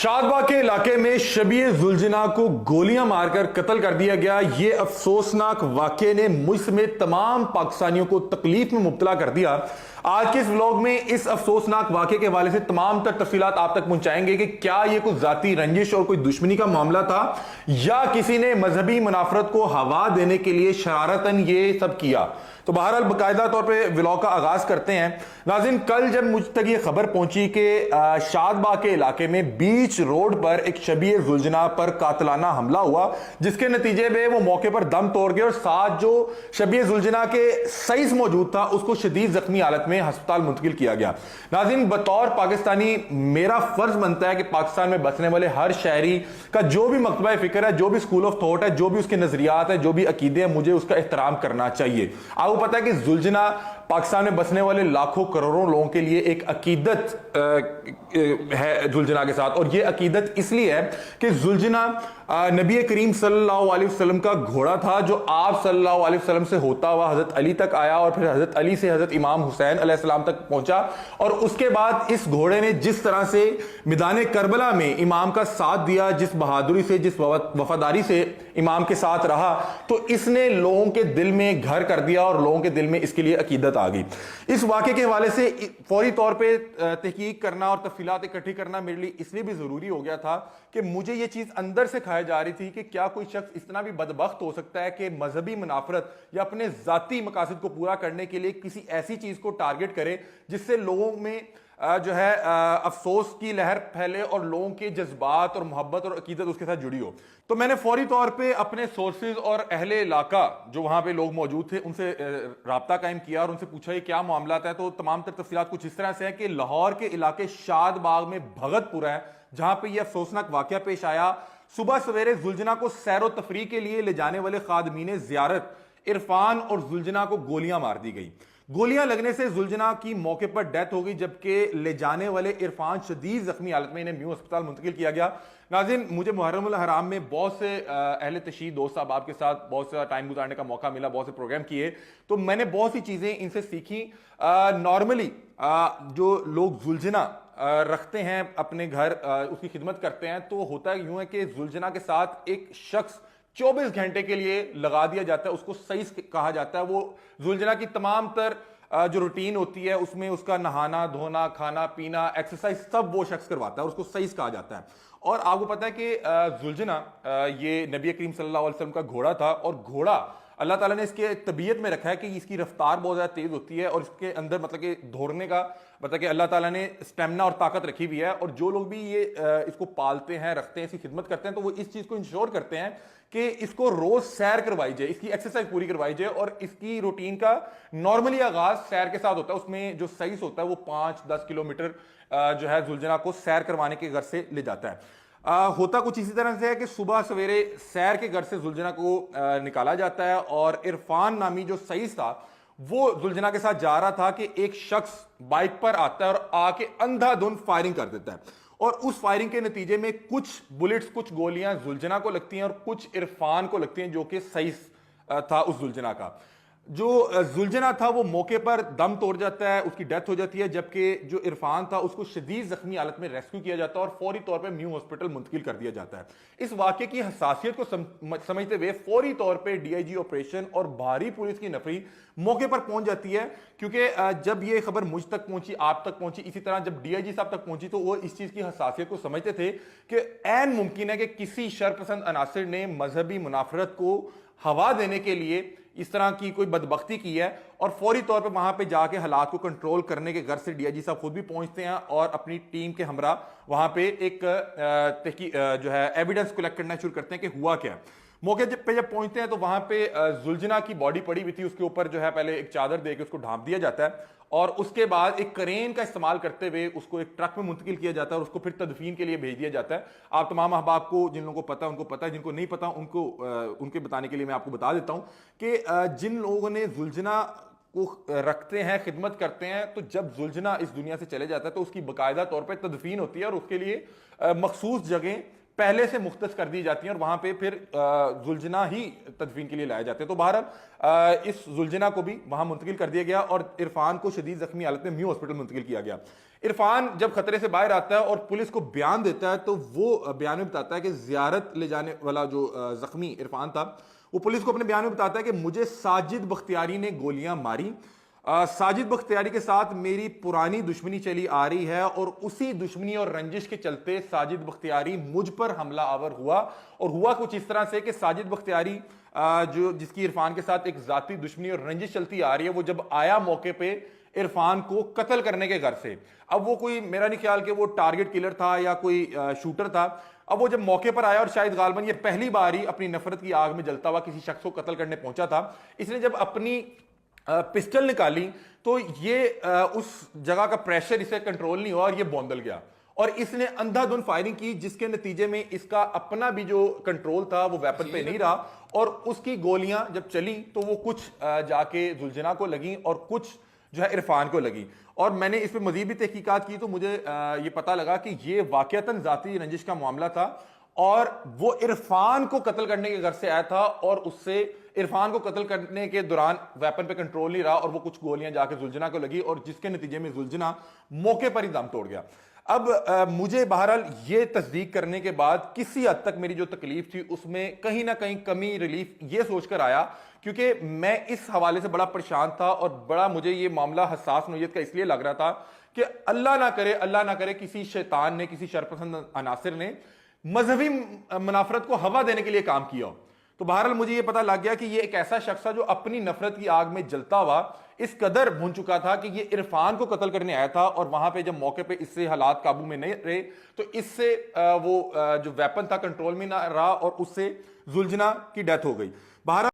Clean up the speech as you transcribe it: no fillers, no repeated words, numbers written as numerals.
शादबाग के इलाके में शबीह जुलजना को गोलियां मारकर कत्ल कर दिया गया। ये अफसोसनाक वाक़े ने मुझ समेत तमाम पाकिस्तानियों को तकलीफ में मुब्तला कर दिया। आज के इस व्लॉग में इस अफसोसनाक वाक़े के हवाले से तमाम तफसीलात आप तक पहुंचाएंगे कि क्या ये कोई जाती रंजिश और कोई दुश्मनी का मामला था या किसी ने मजहबी मुनाफरत को हवा देने के लिए शरारतन ये सब किया। तो बहरहाल बाकायदा तौर पे व्लॉग का आगाज करते हैं। नाज़रीन, कल जब मुझ तक ये खबर पहुंची कि शादबाग के इलाके में बीच रोड पर एक शबीह जुलजना पर कातलाना हमला हुआ, जिसके नतीजे में वो मौके पर दम तोड़ गए और साथ जो शबीह जुलजना के सईस मौजूद था उसको शदीद जख्मी हालत में अस्पताल मुंतकिल किया गया। नाज़रीन, बतौर पाकिस्तानी मेरा फर्ज बनता है कि पाकिस्तान में बसने वाले हर शहरी का जो भी मकतबा फिक्र है, जो भी स्कूल ऑफ थॉट है, जो भी उसके नजरियात है, जो भी अकीदे हैं, मुझे उसका एहतराम करना चाहिए। आपको पता है कि जुलजना पाकिस्तान में बसने वाले लाखों करोड़ों लोगों के लिए एक अकीदत है जुलजना के साथ, और ये अकीदत इसलिए है कि जुलजना नबी करीम सल्लल्लाहु अलैहि वसल्लम का घोड़ा था, जो आप सल्लल्लाहु अलैहि वसल्लम से होता हुआ हजरत अली तक आया और फिर हजरत अली से हजरत इमाम हुसैन अलैहिस्सलाम तक पहुंचा। और उसके बाद इस घोड़े ने जिस तरह से मैदान करबला में इमाम का साथ दिया, जिस बहादुरी से, जिस वफादारी से इमाम के साथ रहा, तो इसने लोगों के दिल में घर कर दिया और लोगों के दिल में इसके लिए अकीदत आ गई। इस वाक़े के हवाले से फौरी तौर पे तहकीक करना और तफसीलात इकट्ठी करना मेरे लिए इसलिए भी जरूरी हो गया था कि मुझे ये चीज अंदर से खाई जा रही थी कि क्या कोई शख्स इतना भी बदबख्त हो सकता है कि मजहबी मुनाफरत या अपने जाती मकासद को पूरा करने के लिए किसी ऐसी चीज को टारगेट करे जिससे लोगों में जो है अफसोस की लहर फैले और लोगों के जज्बात और मोहब्बत और अकीदत उसके साथ जुड़ी हो। तो मैंने फौरी तौर पे अपने सोर्सेज और अहले इलाका जो वहां पे लोग मौजूद थे उनसे राब्ता कायम किया और उनसे पूछा ये क्या मामला है। तो तमाम तफसीलात कुछ इस तरह से है कि लाहौर के इलाके शादबाग में भगतपुरा है, जहां पे यह अफसोसनाक वाकया पेश आया। सुबह सवेरे जुलजना को सैरो तफरी के लिए ले जाने वाले खादमीन जियारत इरफान और जुलजना को गोलियां मार दी गई। गोलियां लगने से जुलजना की मौके पर डेथ हो गई, जबकि ले जाने वाले इरफान शदीद जख्मी हालत में इन्हें म्यू अस्पताल मुंतकिल किया गया। नाज़रीन, मुझे मुहर्रम उल हराम में बहुत से अहले तशरीह दोस्त साहब के साथ बहुत सा टाइम गुजारने का मौका मिला, बहुत से प्रोग्राम किए, तो मैंने बहुत सी चीज़ें इनसे सीखी। नॉर्मली जो लोग जुलजना रखते हैं अपने घर, उसकी खिदमत करते हैं, तो होता यूं है कि जुलजना के साथ एक शख्स 24 घंटे के लिए लगा दिया जाता है, उसको सही कहा जाता है। वो जुलजना की तमाम तर जो रूटीन होती है उसमें उसका नहाना धोना, खाना पीना, एक्सरसाइज सब वो शख्स करवाता है और उसको सही कहा जाता है। और आपको पता है कि जुलजना ये नबी करीम सल्लल्लाहु अलैहि वसल्लम का घोड़ा था, और घोड़ा अल्लाह ताला ने इसके तबीयत में रखा है कि इसकी रफ्तार बहुत ज़्यादा तेज़ होती है और इसके अंदर मतलब कि दौड़ने का मतलब कि अल्लाह ताला ने स्टेमिना और ताकत रखी हुई है। और जो लोग भी ये इसको पालते हैं, रखते हैं, इसकी खिदमत करते हैं, तो वो इस चीज़ को इंश्योर करते हैं कि इसको रोज़ सैर करवाई जाए, इसकी एक्सरसाइज पूरी करवाई जाए। और इसकी रूटीन का नॉर्मली आगाज़ सैर के साथ होता है। उसमें जो सईस होता है वो 5-10 किलोमीटर जो है जुलजना को सैर करवाने के घर से ले जाता है। होता कुछ इसी तरह से है कि सुबह सवेरे सैर के घर से जुलजना को निकाला जाता है, और इरफान नामी जो सईस था वो जुलजना के साथ जा रहा था कि एक शख्स बाइक पर आता है और आके अंधाधुंध फायरिंग कर देता है। और उस फायरिंग के नतीजे में कुछ बुलेट्स, कुछ गोलियां जुलजना को लगती हैं और कुछ इरफान को लगती हैं, जो कि सईस था उस जुलजना का। जो जुलजना था वो मौके पर दम तोड़ जाता है, उसकी डेथ हो जाती है, जबकि जो इरफान था उसको शदीद जख्मी हालत में रेस्क्यू किया जाता है और फौरी तौर पर म्यू हॉस्पिटल मुंतकिल कर दिया जाता है। इस वाक़े की हसासियत को समझते हुए फौरी तौर पर डीआईजी ऑपरेशन और भारी पुलिस की नफरी मौके पर पहुंच जाती है, क्योंकि जब ये खबर मुझ तक पहुंची, आप तक पहुंची, इसी तरह जब डीआईजी साहब तक पहुंची, तो वो इस चीज की हसासियत को समझते थे कि ऐन मुमकिन है कि किसी शरपसंद अनासिर ने मजहबी मुनाफरत को हवा देने के लिए इस तरह की कोई बदबख्ती की है। और फौरी तौर पे वहां पे जाके हालात को कंट्रोल करने के घर से डीआईजी साहब खुद भी पहुंचते हैं और अपनी टीम के हमरा वहां पे एक जो है एविडेंस कलेक्ट करना शुरू करते हैं कि हुआ क्या। मौके पे जब पहुंचते हैं तो वहां पे जुलजना की बॉडी पड़ी हुई थी, उसके ऊपर जो है पहले एक चादर दे के उसको ढांप दिया जाता है, और उसके बाद एक क्रेन का इस्तेमाल करते हुए उसको एक ट्रक में मुंतकिल किया जाता है और उसको फिर तदफीन के लिए भेज दिया जाता है। आप तमाम अहबाब को, जिन लोगों को पता है उनको पता है, जिनको नहीं पता उनको उनके बताने के लिए मैं आपको बता देता हूं कि जिन लोगों ने जुलजना को रखते हैं, खिदमत करते हैं, तो जब जुलजना इस दुनिया से चले जाता है तो उसकी बाकायदा तौर पर तदफीन होती है और उसके लिए मखसूस जगह पहले से मुख्तस कर दी जाती हैं और वहां पे फिर जुलजना ही तदफीन के लिए लाए जाते हैं। तो बहरहाल इस जुलजना को भी वहां मुंतकिल कर दिया गया और इरफान को शदीद जख्मी हालत में म्यू हॉस्पिटल मुंतकिल किया गया। عرفان جب خطرے سے باہر آتا ہے اور پولیس کو بیان دیتا ہے تو وہ بیان میں بتاتا ہے کہ زیارت لے جانے والا جو زخمی عرفان تھا وہ پولیس کو اپنے بیان میں بتاتا ہے کہ مجھے ساجد بختیاری نے گولیاں ماری، ساجد بختیاری کے ساتھ میری پرانی دشمنی چلی آ رہی ہے اور اسی دشمنی اور رنجش کے چلتے ساجد بختیاری مجھ پر حملہ آور ہوا، اور ہوا کچھ اس طرح سے کہ ساجد بختیاری جو جس کی عرفان کے ساتھ ایک ذاتی دشمنی اور رنجش چلتی آ رہی ہے، وہ جب آیا موقع پہ عرفان کو قتل کرنے کے گھر سے، اب وہ کوئی میرا نہیں خیال کہ وہ ٹارگٹ کلر تھا یا کوئی شوٹر تھا، اب وہ جب موقع پر آیا اور شاید غالباً یہ پہلی بار ہی اپنی نفرت کی آگ میں جلتا ہوا کسی شخص کو قتل کرنے پہنچا تھا، اس نے جب اپنی پسٹل نکالی تو یہ اس جگہ کا پریشر اسے کنٹرول نہیں ہوا اور یہ بوندل گیا اور اس نے اندھا دھند فائرنگ کی، جس کے نتیجے میں اس کا اپنا بھی جو کنٹرول تھا وہ ویپن پہ نہیں رہا اور اس کی گولیاں جب چلی تو وہ کچھ جا کے زلجنا کو لگیں اور کچھ جو ہے عرفان کو لگی، اور میں نے اس پہ مزید بھی تحقیقات کی تو مجھے یہ پتا لگا کہ یہ واقعتاً ذاتی رنجش کا معاملہ تھا اور وہ عرفان کو قتل کرنے کے گھر سے آیا تھا اور اس سے عرفان کو قتل کرنے کے دوران ویپن پہ کنٹرول نہیں رہا اور وہ کچھ گولیاں جا کے زلجنا کو لگی اور جس کے نتیجے میں زلجنا موقع پر ہی دم توڑ گیا۔ اب مجھے بہرحال یہ تصدیق کرنے کے بعد کسی حد تک میری جو تکلیف تھی اس میں کہیں نہ کہیں کمی ریلیف یہ سوچ کر آیا، کیونکہ میں اس حوالے سے بڑا پریشان تھا اور بڑا مجھے یہ معاملہ حساس نوعیت کا اس لیے لگ رہا تھا کہ اللہ نہ کرے کسی شیطان نے، کسی شرپسند عناصر نے مذہبی منافرت کو ہوا دینے کے لیے کام کیا ہو۔ تو بہرحال مجھے یہ پتا لگ گیا کہ یہ ایک ایسا شخص تھا جو اپنی نفرت کی آگ میں جلتا ہوا اس قدر بھون چکا تھا کہ یہ عرفان کو قتل کرنے آیا تھا اور وہاں پہ جب موقع پہ اس سے حالات قابو میں نہیں رہے تو اس سے وہ جو ویپن تھا کنٹرول میں نہ رہا اور اس سے زلجنا کی ڈیتھ ہو گئی۔ بہرحال